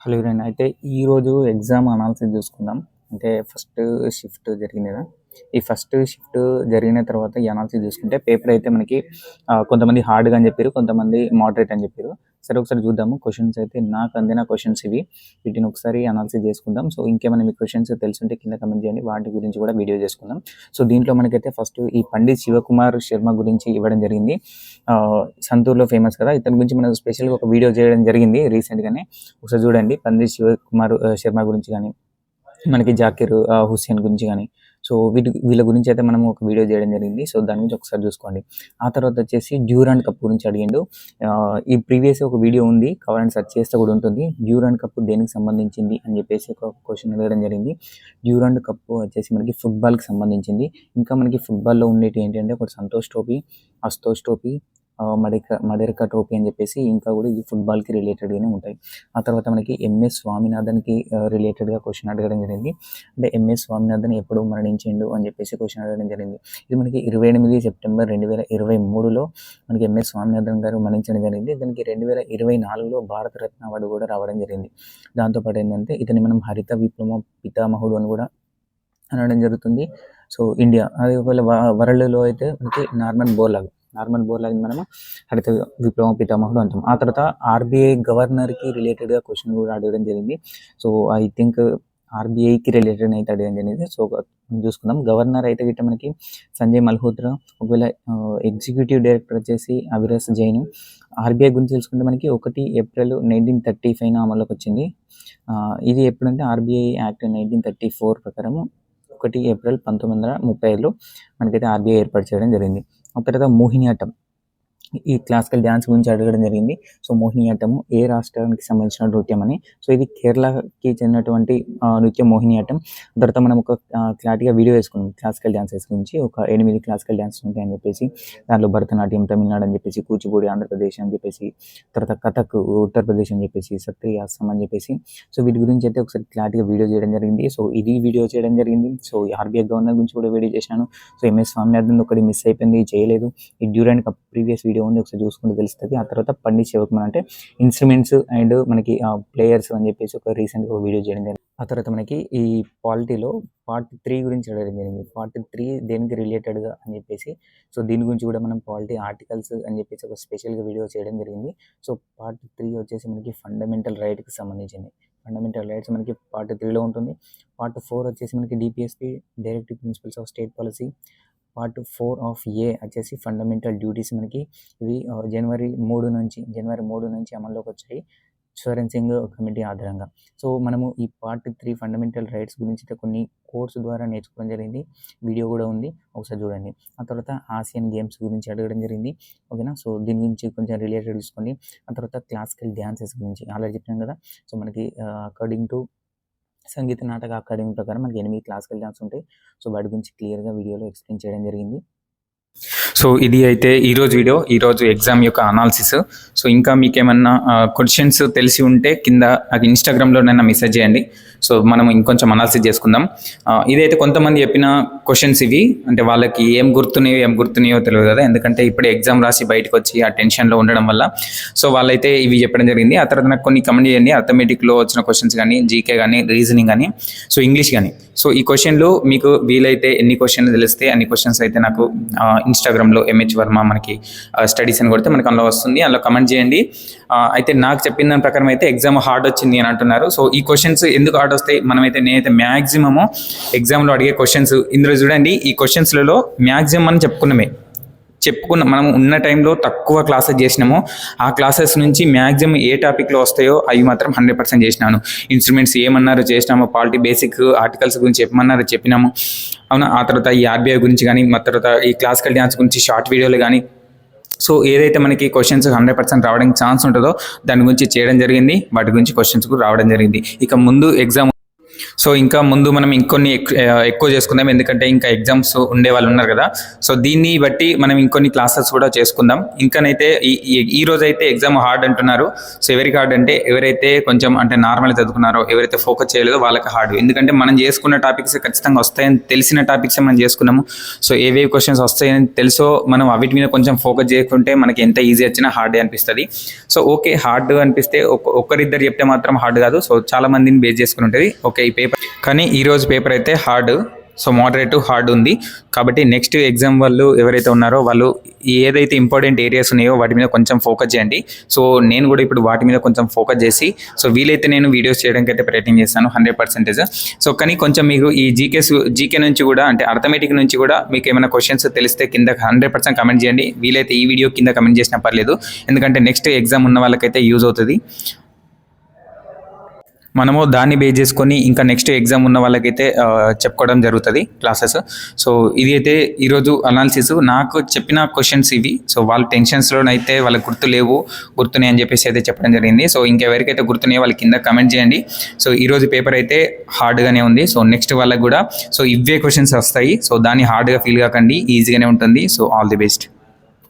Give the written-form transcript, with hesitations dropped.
Hello ఎవరైనా అయితే ఈరోజు ఎగ్జామ్ అనాలిసిస్ చూసుకుందాం. అంటే ఫస్ట్ షిఫ్ట్ జరిగింది కదా! ఈ ఫస్ట్ షిఫ్ట్ జరిగిన తర్వాత ఈ అనాలిసిస్ చూసుకుంటే పేపర్ అయితే మనకి కొంతమంది హార్డ్‌గా అని చెప్పారు. కొంతమంది మోడరేట్ అని చెప్పారు. సరే ఒకసారి చూద్దాము. క్వెషన్స్ అయితే నాకు అందిన క్వెషన్స్ ఇవి. వీటిని ఒకసారి అనాలిసిస్ చేసుకుందాం. సో ఇంకేమైనా మీకు క్వెషన్స్ తెలుసుంటే కింద కామెంట్ చేయండి. వాటి గురించి కూడా వీడియో చేసుకుందాం. సో దీంట్లో మనకైతే ఫస్ట్ ఈ పండిత్ శివకుమార్ శర్మ గురించి ఇవ్వడం జరిగింది. సంతూర్‌లో ఫేమస్ కదా! ఇతని గురించి మనం స్పెషల్‌గా ఒక వీడియో చేయడం జరిగింది రీసెంట్‌గానే. ఒకసారి చూడండి. పండిత్ శివకుమార్ శర్మ గురించి కానీ, మనకి జాకీర్ హుస్సేన్ గురించి కానీ, సో వీళ్ళ గురించి అయితే మనం ఒక వీడియో చేయడం జరిగింది. సో దాని గురించి ఒకసారి చూసుకోండి. ఆ తర్వాత వచ్చేసి డ్యూరాండ్ కప్ గురించి అడిగిండు. ఈ ప్రీవియస్ ఒక వీడియో ఉంది, కావాలని సెర్చ్ చేస్తే కూడా ఉంటుంది. డ్యూరాండ్ కప్ దేనికి సంబంధించింది అని చెప్పేసి ఒక క్వశ్చన్ అడగడం జరిగింది. డ్యూరాండ్ కప్ వచ్చేసి మనకి ఫుట్బాల్కి సంబంధించింది. ఇంకా మనకి ఫుట్బాల్లో ఉండేటి ఏంటంటే ఒకటి సంతోష్ ట్రోఫీ, అస్తోష్ ట్రోఫీ, మడెర్కా ట్రోఫీ అని చెప్పేసి ఇంకా కూడా ఇది ఫుట్బాల్కి రిలేటెడ్గానే ఉంటాయి. ఆ తర్వాత మనకి ఎంఎస్ స్వామినాథన్కి రిలేటెడ్గా క్వశ్చన్ అడగడం జరిగింది. అంటే ఎంఎస్ స్వామినాథన్ ఎప్పుడు మరణించిండు అని చెప్పేసి క్వశ్చన్ అడగడం జరిగింది. ఇది మనకి 28 సెప్టెంబర్ 2023లో మనకి ఎంఎస్ స్వామినాథన్ గారు మరణించడం జరిగింది. దానికి 2024లో భారతరత్న అవార్డు కూడా రావడం జరిగింది. దాంతోపాటు ఏంటంటే ఇతని మనం హరిత విప్లవ పితామహుడు అని కూడా అనడం జరుగుతుంది. సో ఇండియా అది ఒకవేళ వరల్డ్లో అయితే మనకి నార్మన్ బోర్లాగ్ మనము హరిత విప్లవం పితామహుడు అంటాం. ఆ తర్వాత ఆర్బీఐ గవర్నర్కి రిలేటెడ్గా క్వశ్చన్ కూడా అడగడం జరిగింది. సో ఐ థింక్ ఆర్బీఐకి రిలేటెడ్ అయితే అడగడం జరిగింది. సో చూసుకుందాం. గవర్నర్ అయితే గిట్ట మనకి సంజయ్ మల్హోత్రా, ఒకవేళ ఎగ్జిక్యూటివ్ డైరెక్టర్ వచ్చేసి అవిరస్ జైన్. ఆర్బీఐ గురించి తెలుసుకుంటే మనకి 1 ఏప్రిల్ 1935 అమల్లోకి వచ్చింది. ఇది ఎప్పుడంటే ఆర్బీఐ యాక్ట్ 1934 ప్రకారం 1 ఏప్రిల్ 1935లో మనకైతే ఆర్బీఐ ఏర్పాటు చేయడం జరిగింది. ఆ తర్వాత మోహినియాట్టం, ఈ క్లాసికల్ డ్యాన్స్ గురించి అడగడం జరిగింది. సో మోహినియాట్టము ఏ రాష్ట్రానికి సంబంధించిన నృత్యం అని. సో ఇది కేరళకి చెందినటువంటి నృత్యం మోహినియాట్టం. తర్వాత మనం ఒక క్లారిటీగా వీడియో వేసుకున్నాం క్లాసికల్ డ్యాన్సెస్ గురించి. ఒక 8 క్లాసికల్ డ్యాన్సెస్ ఉంటాయని చెప్పేసి, దాంట్లో భరతనాట్యం తమిళనాడు అని చెప్పేసి, కూచిపూడి ఆంధ్రప్రదేశ్ అని చెప్పేసి, తర్వాత కథక్ ఉత్తరప్రదేశ్ అని చెప్పేసి, సత్రియ అస్సాం అని చెప్పేసి, సో వీటి గురించి అయితే ఒకసారి క్లారిటీగా వీడియో చేయడం జరిగింది. సో ఇది వీడియో చేయడం జరిగింది. సో ఆర్బీఐ గవర్నర్ గురించి కూడా వీడియో చేశాను. సో ఎంఎస్ స్వామినాథన్ ఒకటి మిస్ అయిపోయింది, చేయలేదు. ఈ డ్యూరాండ్ కప్ ప్రీవియస్ వీడియో ఉంది, ఒకసారి చూసుకుంటే తెలుస్తుంది. ఆ తర్వాత పండిత్ శివకుమార్ అంటే ఇన్స్ట్రుమెంట్స్ అండ్ మనకి ప్లేయర్స్ అని చెప్పేసి ఒక రీసెంట్గా ఒక వీడియో చేయడం జరిగింది. ఆ తర్వాత మనకి ఈ పాలిటీలో పార్ట్ 3 గురించి అడగడం జరిగింది. పార్ట్ 3 దేనికి రిలేటెడ్గా అని చెప్పేసి, సో దీని గురించి కూడా మనం పాలిటీ ఆర్టికల్స్ అని చెప్పేసి ఒక స్పెషల్గా వీడియో చేయడం జరిగింది. సో పార్ట్ 3 వచ్చేసి మనకి ఫండమెంటల్ రైట్కి సంబంధించింది. ఫండమెంటల్ రైట్స్ మనకి పార్ట్ 3లో ఉంటుంది. పార్ట్ 4 వచ్చేసి మనకి DPSP, directive principles of state policy. Part 4 of A వచ్చేసి ఫండమెంటల్ డ్యూటీస్. మనకి ఇవి జనవరి 3 నుంచి అమల్లోకి వచ్చాయి స్వరణ్ సింగ్ కమిటీ ఆధారంగా. సో మనము ఈ పార్ట్ 3 ఫండమెంటల్ రైట్స్ గురించి కొన్ని కోర్సు ద్వారా నేర్చుకోవడం జరిగింది. వీడియో కూడా ఉంది, ఒకసారి చూడండి. ఆ తర్వాత ఆసియన్ గేమ్స్ గురించి అడగడం జరిగింది. ఓకేనా. సో దీని గురించి కొంచెం రిలేటెడ్ చూసుకోండి. ఆ తర్వాత క్లాసికల్ డ్యాన్సెస్ గురించి ఆల్రెడీ చెప్పాను కదా. సో మనకి according to Sangeet Natak academy ప్రకారం మనకి 8 క్లాసికల్ డాన్స్ ఉంటాయి. సో వాటి గురించి క్లియర్గా వీడియోలో ఎక్స్ప్లెయిన్ చేయడం జరిగింది. సో ఇది అయితే ఈరోజు ఎగ్జామ్ యొక్క అనాలిసిస్. సో ఇంకా మీకు ఏమన్నా క్వశ్చన్స్ తెలిసి ఉంటే కింద నాకు ఇన్స్టాగ్రామ్లో నన్ను మెసేజ్ చేయండి. సో మనం ఇంకొంచెం అనాలిసిస్ చేసుకుందాం. ఇదైతే కొంతమంది చెప్పిన క్వశ్చన్స్ ఇవి. అంటే వాళ్ళకి ఏం గుర్తున్నాయో తెలియదు కదా, ఎందుకంటే ఇప్పుడే ఎగ్జామ్ రాసి బయటకు వచ్చి ఆ టెన్షన్లో ఉండడం వల్ల. సో వాళ్ళైతే ఇవి చెప్పడం జరిగింది. ఆ తర్వాత నాకు కొన్ని కమెంట్ చేయండి. అథమెటిక్లో వచ్చిన క్వశ్చన్స్ కానీ, జీకే కానీ, రీజనింగ్ కానీ, సో ఇంగ్లీష్ కానీ. సో ఈ క్వశ్చన్లు మీకు వీలైతే ఎన్ని క్వశ్చన్లు తెలిస్తే అన్ని క్వశ్చన్స్ అయితే నాకు ఇన్స్టాగ్రామ్లో ఎంహెచ్ వర్మ మనకి స్టడీస్ అని కొడితే మనకి అందులో వస్తుంది, అందులో కమెంట్ చేయండి. అయితే నాకు చెప్పిన దాని ప్రకారం అయితే ఎగ్జామ్ హార్డ్ వచ్చింది అని అంటున్నారు. సో ఈ క్వశ్చన్స్ ఎందుకు హార్డ్ వస్తాయి, నేనైతే మ్యాక్సిమము ఎగ్జామ్లో అడిగే క్వశ్చన్స్ ఇందులో చూడండి. ఈ క్వశ్చన్స్లలో మ్యాక్సిమం మనం మనం ఉన్న టైంలో తక్కువ క్లాసెస్ చేసినాము. ఆ క్లాసెస్ నుంచి మ్యాక్సిమం ఏ టాపిక్లో వస్తాయో అవి మాత్రం 100% చేసినాను. ఇన్స్ట్రుమెంట్స్ ఏమన్నారు చేసినాము, పాలిటీ బేసిక్ ఆర్టికల్స్ గురించి చెప్పమన్నారు చెప్పినాము, అవునా. ఆ తర్వాత ఈ ఆర్బీఐ గురించి కానీ, మా తర్వాత ఈ క్లాసికల్ డ్యాన్స్ గురించి షార్ట్ వీడియోలు కానీ. సో ఏదైతే మనకి క్వశ్చన్స్ 100% రావడానికి ఛాన్స్ ఉంటుందో దాని గురించి చేయడం జరిగింది. వాటి గురించి క్వశ్చన్స్ కూడా రావడం జరిగింది. ఇక ముందు ఎగ్జామ్ సో ఇంకా ముందు మనం ఇంకొన్ని ఎక్కువ చేసుకుందాం, ఎందుకంటే ఇంకా ఎగ్జామ్స్ ఉండే వాళ్ళు ఉన్నారు కదా. సో దీన్ని బట్టి మనం ఇంకొన్ని క్లాసెస్ కూడా చేసుకుందాం. ఇంకనైతే ఈ రోజు అయితే ఎగ్జామ్ హార్డ్ అంటున్నారు. సో ఎవరికి హార్డ్ అంటే ఎవరైతే కొంచెం అంటే నార్మల్ చదువుకున్నారో, ఎవరైతే ఫోకస్ చేయలేదో వాళ్ళకి హార్డ్. ఎందుకంటే మనం చేసుకున్న టాపిక్స్ ఖచ్చితంగా వస్తాయని తెలిసిన టాపిక్స్ మనం చేసుకున్నాము. సో ఏవేవి క్వశ్చన్స్ వస్తాయని తెలుసో మనం వాటి మీద కొంచెం ఫోకస్ చేయకుంటే మనకి ఎంత ఈజీ వచ్చినా హార్డే అనిపిస్తుంది. సో ఓకే, హార్డ్ అనిపిస్తే ఒక్కరిద్దరు చెప్తే మాత్రం హార్డ్ కాదు. సో చాలా మందిని బేస్ చేసుకుని ఉంటుంది. ఓకే, ఈ పేపర్ కానీ ఈరోజు పేపర్ అయితే హార్డ్. సో మోడరేట్ హార్డ్ ఉంది. కాబట్టి నెక్స్ట్ ఎగ్జామ్ వాళ్ళు ఎవరైతే ఉన్నారో వాళ్ళు ఏదైతే ఇంపార్టెంట్ ఏరియాస్ ఉన్నాయో వాటి మీద కొంచెం ఫోకస్ చేయండి. సో నేను కూడా ఇప్పుడు వాటి మీద కొంచెం ఫోకస్ చేసి సో వీలైతే నేను వీడియోస్ చేయడానికి అయితే ప్రయత్నం చేస్తాను 100%. సో కానీ కొంచెం మీకు ఈ జీకే నుంచి కూడా అంటే అర్థమెటిక్ నుంచి కూడా మీకు ఏమైనా క్వశ్చన్స్ తెలిస్తే కింద 100% కమెంట్ చేయండి. వీలైతే ఈ వీడియో కింద కమెంట్ చేసినా పర్లేదు, ఎందుకంటే నెక్స్ట్ ఎగ్జామ్ ఉన్న వాళ్ళకైతే యూజ్ అవుతుంది. మనము దాన్ని బేస్ చేసుకొని ఇంకా నెక్స్ట్ ఎగ్జామ్ ఉన్న వాళ్ళకైతే చెప్పుకోవడం జరుగుతుంది క్లాసెస్. సో ఇది అయితే ఈరోజు అనాలిసిస్. నాకు చెప్పిన క్వశ్చన్స్ ఇవి. సో వాళ్ళ టెన్షన్స్లోనైతే వాళ్ళకి గుర్తున్నాయి అని చెప్పేసి అయితే చెప్పడం జరిగింది. సో ఇంకెవరికైతే గుర్తున్నాయో వాళ్ళ కింద కమెంట్ చేయండి. సో ఈరోజు పేపర్ అయితే హార్డ్గానే ఉంది. సో నెక్స్ట్ వాళ్ళకి కూడా సో ఇవే క్వశ్చన్స్ వస్తాయి. సో దాన్ని హార్డ్గా ఫీల్ కాకండి, ఈజీగానే ఉంటుంది. So all the best.